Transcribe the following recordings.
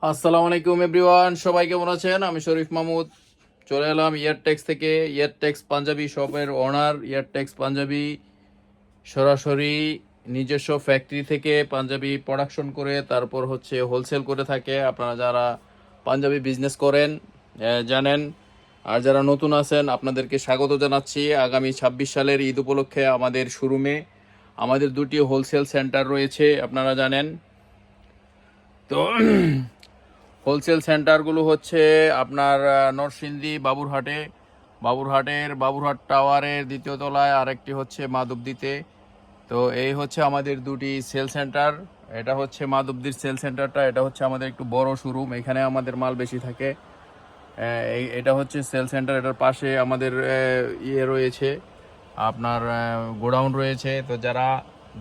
আসসালামু আলাইকুম এভরিওয়ান, সবাই কেমন আছেন? আমি শরীফ মাহমুদ চলে এলাম ইয়ারটেক্স থেকে। ইয়ারটেক্স পাঞ্জাবি শপের ওনার। ইয়ারটেক্স পাঞ্জাবি সরাসরি নিজস্ব ফ্যাক্টরি থেকে পাঞ্জাবি প্রোডাকশন করে তারপর হচ্ছে হোলসেল করে থাকে। আপনারা যারা পাঞ্জাবি বিজনেস করেন জানেন, আর যারা নতুন আছেন আপনাদেরকে স্বাগত জানাচ্ছি। আগামী 26 সালের ঈদ উপলক্ষে আমাদের শোরুমে আমাদের দুটি হোলসেল সেন্টার রয়েছে, আপনারা জানেন। তো হোলসেল সেন্টারগুলো হচ্ছে আপনার নরসিংদী বাবুরহাট টাওয়ারের দ্বিতীয় তলায়, আরেকটি হচ্ছে মাধবদীতে। তো এই হচ্ছে আমাদের দুটি সেল সেন্টার। এটা হচ্ছে মাধবদীর সেল সেন্টারটা, এটা হচ্ছে আমাদের একটু বড় শোরুম, এখানে আমাদের মাল বেশি থাকে। এটা হচ্ছে সেল সেন্টার, এটার পাশে আমাদের রয়েছে আপনার গোডাউন রয়েছে। তো যারা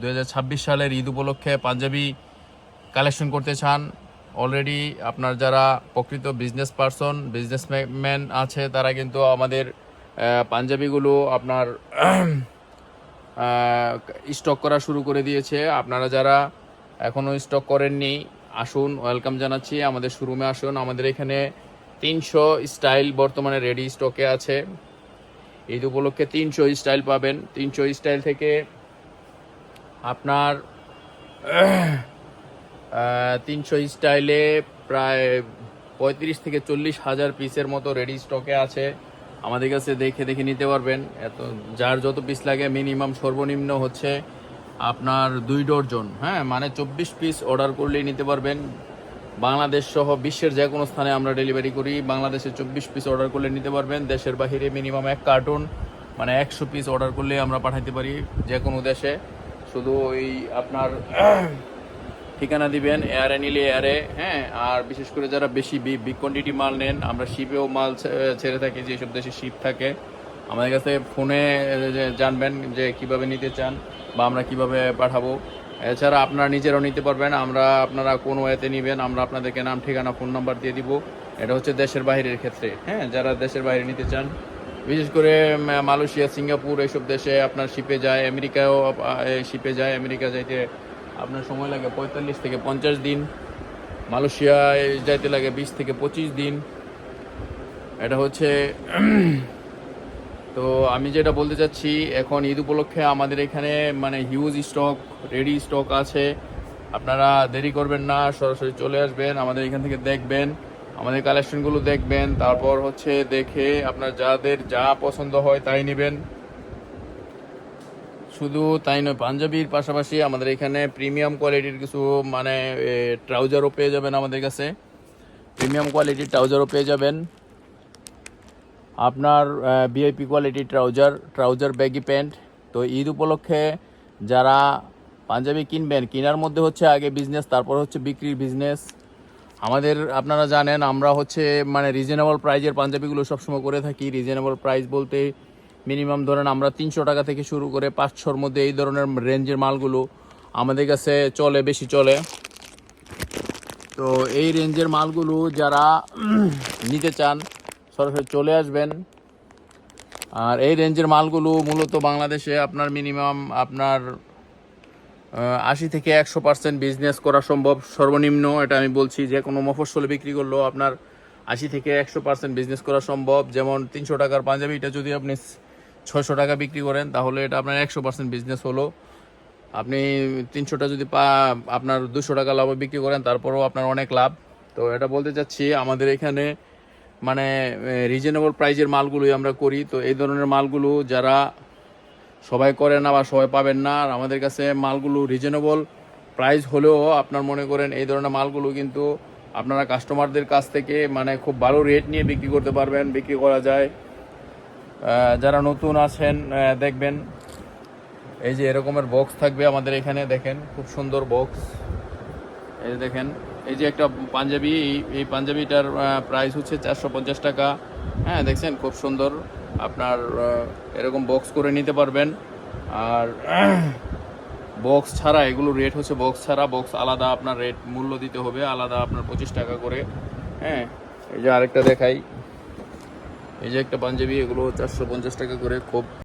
2026 সালের ঈদ উপলক্ষে পাঞ্জাবি কালেকশন করতে চান, অলরেডি আপনার যারা প্রকৃত বিজনেসম্যান আছে তারা কিন্তু আমাদের পাঞ্জাবিগুলো আপনার স্টক করা শুরু করে দিয়েছে। আপনারা যারা এখনও স্টক করেননি, আসুন, ওয়েলকাম জানাচ্ছি, আমাদের শোরুমে আসুন। আমাদের এখানে 300 স্টাইল বর্তমানে রেডি স্টকে আছে। ঈদ উপলক্ষে 300 স্টাইল পাবেন। 300 স্টাইল থেকে আপনার 300 স্টাইলে প্রায় 35 থেকে 40 হাজার পিসের মতো রেডি স্টকে আছে। আমাদের কাছে দেখে নিতে পারবেন। যার যত পিস লাগে, মিনিমাম সর্বনিম্ন হচ্ছে আপনার 2 ডজন, হ্যাঁ, মানে 24 পিস অর্ডার করলেই নিতে পারবেন। বাংলাদেশ সহ বিশ্বের যে কোনো স্থানে আমরা ডেলিভারি করি। বাংলাদেশে 24 পিস অর্ডার করলে নিতে পারবেন। দেশের বাহিরে মিনিমাম 1 কার্টুন মানে 100 পিস অর্ডার করলে আমরা পাঠাতে পারি যে কোনো দেশে। শুধু ওই আপনার ঠিকানা দিবেন, এয়ারে নিলে এয়ারে, হ্যাঁ। আর বিশেষ করে যারা বেশি বিগ কোয়ান্টিটি মাল নেন, আমরা শিপেও মাল ছেড়ে থাকি, যেসব দেশে শিপ থাকে। আমাদের কাছে ফোনে জানবেন যে কিভাবে নিতে চান বা আমরা কিভাবে পাঠাবো। এছাড়া আপনারা নিজেরাও নিতে পারবেন। আপনারা কোন ওয়েতে নেবেন, আমরা আপনাদেরকে নাম, ঠিকানা, ফোন নাম্বার দিয়ে দিব। এটা হচ্ছে দেশের বাইরের ক্ষেত্রে, হ্যাঁ, যারা দেশের বাইরে নিতে চান। বিশেষ করে মালয়েশিয়া, সিঙ্গাপুর এইসব দেশে আপনার শিপে যায়। আমেরিকাও শিপে যায়। আমেরিকা যাইতে আপনার সময় লাগে 45 থেকে 50 দিন। মালয়েশিয়ায় যাইতে লাগে 20 থেকে 25 দিন। এটা হচ্ছে তো আমি যেটা বলতে চাচ্ছি, এখন ঈদ উপলক্ষে আমাদের এখানে মানে হিউজ স্টক, রেডি স্টক আছে। আপনারা দেরি করবেন না, সরাসরি চলে আসবেন, আমাদের এখান থেকে দেখবেন, আমাদের কালেকশনগুলো দেখবেন। তারপর হচ্ছে দেখে আপনার যাদের যা পছন্দ হয় তাই নেবেন। শুধু তাই নয়, পাঞ্জাবির পাশাপাশি আমাদের এখানে প্রিমিয়াম কোয়ালিটির কিছু মানে ট্রাউজারও পেয়ে যাবেন। আমাদের কাছে প্রিমিয়াম কোয়ালিটির ট্রাউজারও পেয়ে যাবেন। আপনার ভিআইপি কোয়ালিটির ট্রাউজার ব্যাগি প্যান্ট। তো ঈদ উপলক্ষে যারা পাঞ্জাবি কিনবেন, কেনার মধ্যে হচ্ছে আগে বিজনেস, তারপর হচ্ছে বিক্রির বিজনেস। আপনারা জানেন আমরা হচ্ছে মানে রিজনেবল প্রাইজের পাঞ্জাবিগুলো সবসময় করে থাকি। রিজনেবল প্রাইস বলতে মিনিমাম ধরেন আমরা 300 টাকা থেকে শুরু করে 500-র মধ্যে এই ধরনের রেঞ্জের মালগুলো আমাদের কাছে বেশি চলে। তো এই রেঞ্জের মালগুলো যারা নিতে চান সরাসরি চলে আসবেন। আর এই রেঞ্জের মালগুলো মূলত বাংলাদেশে আপনার মিনিমাম আপনার 80 থেকে 100% বিজনেস করা সম্ভব সর্বনিম্ন। এটা আমি বলছি, যে কোনো মফস্বলে বিক্রি করলেও আপনার 80 থেকে 100% বিজনেস করা সম্ভব। যেমন 300 টাকার পাঞ্জাবিটা যদি আপনি 600 টাকা বিক্রি করেন, তাহলে এটা আপনার 100% বিজনেস হলো। আপনি 300টা যদি আপনার 200 টাকা লাভে বিক্রি করেন, তারপরেও আপনার অনেক লাভ। তো এটা বলতে চাচ্ছি, আমাদের এখানে মানে রিজনেবল প্রাইজের মালগুলোই আমরা করি। তো এই ধরনের মালগুলো যারা সবাই করে না বা সবাই পাবেন না, আর আমাদের কাছে মালগুলো রিজনেবল প্রাইস হলেও আপনার মনে করেন এই ধরনের মালগুলো কিন্তু আপনারা কাস্টমারদের কাছ থেকে মানে খুব ভালো রেট নিয়ে বিক্রি করতে পারবেন, বিক্রি করা যায়। যারা নতুন আছেন দেখবেন, এই যে এরকমের বক্স থাকবে আমাদের এখানে, দেখেন খুব সুন্দর বক্স। এই দেখেন, এই যে একটা পাঞ্জাবি, এই পাঞ্জাবিটার প্রাইস হচ্ছে 450 টাকা, হ্যাঁ, দেখছেন খুব সুন্দর। আপনার এরকম বক্স করে নিতে পারবেন। আর বক্স ছাড়া এগুলো রেট হচ্ছে বক্স ছাড়া, বক্স আলাদা আপনার রেট মূল্য দিতে হবে, আলাদা আপনার 25 টাকা করে, হ্যাঁ। এই যে আরেকটা দেখাই, এই যে একটা পাঞ্জাবি, এগুলো 450 টাকা করে, খুব